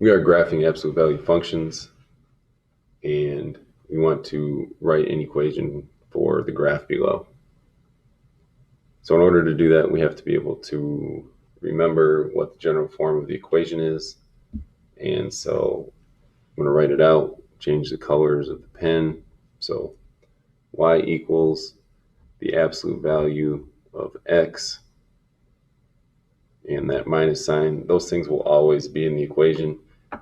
We are graphing absolute value functions, and we want to write an equation for the graph below. So in order to do that, we have to be able to remember what the general form of the equation is. And so I'm going to write it out, change the colors of the pen. So y equals the absolute value of x, and that minus sign, those things will always be in the equation.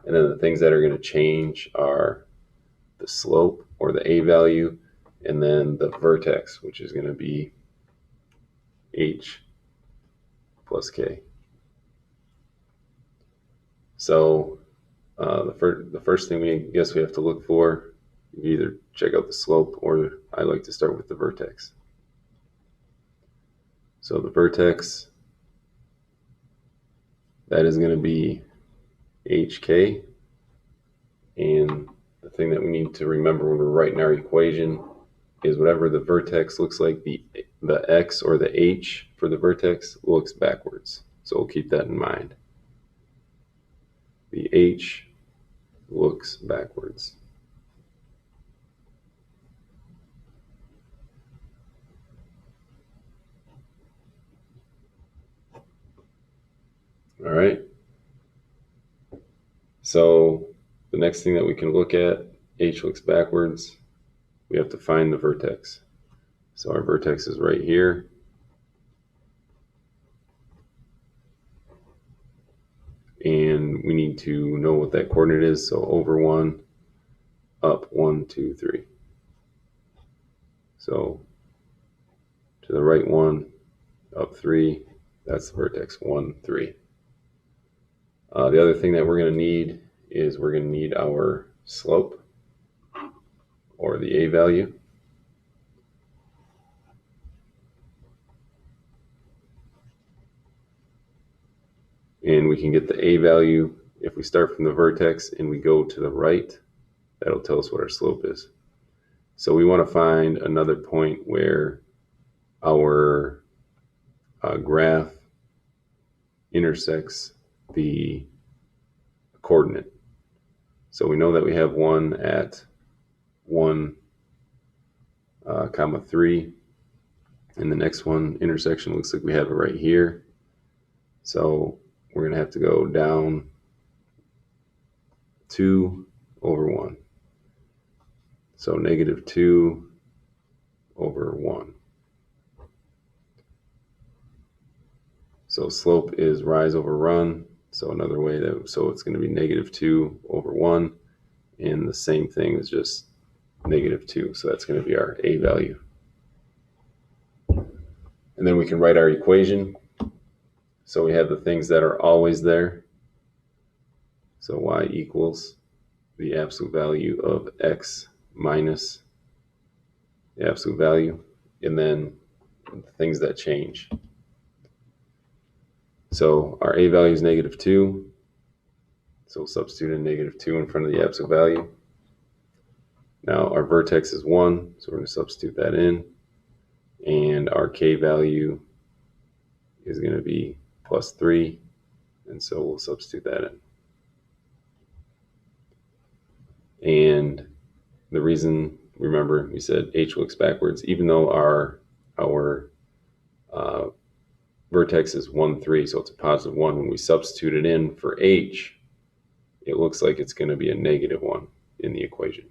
And then the things that are going to change are the slope, or the a value, and then the vertex, which is going to be h plus k. So the first thing we have to look for, you either check out the slope, or I like to start with the vertex. So the vertex, that is going to be hk, and the thing that we need to remember when we're writing our equation is whatever the vertex looks like, the x or the h for the vertex looks backwards. So we'll keep that in mind. The h looks backwards. All right. So the next thing that we can look at, h looks backwards, we have to find the vertex. So our vertex is right here. And we need to know what that coordinate is. So over 1, up 1, 2, 3. So to the right 1, up 3, that's the vertex, 1, 3. The other thing that we're going to need is we're going to need our slope, or the a value. And we can get the a value if we start from the vertex and we go to the right. That'll tell us what our slope is. So we want to find another point where our graph intersects the coordinate. So we know that we have one at 1, comma 3, and the next one intersection looks like we have it right here. So we're going to have to go down 2 over 1. So negative 2 over 1. So slope is rise over run. So another way so it's going to be negative 2 over 1. And the same thing is just negative 2. So that's going to be our a value. And then we can write our equation. So we have the things that are always there. So y equals the absolute value of x minus the absolute value, and then the things that change. So our a value is negative 2. So we'll substitute in negative 2 in front of the absolute value. Now our vertex is 1, so we're going to substitute that in. And our k value is going to be plus 3, and so we'll substitute that in. And the reason, remember, we said h looks backwards, even though our vertex is 1, 3, so it's a positive 1. When we substitute it in for h, it looks like it's going to be a negative 1 in the equation.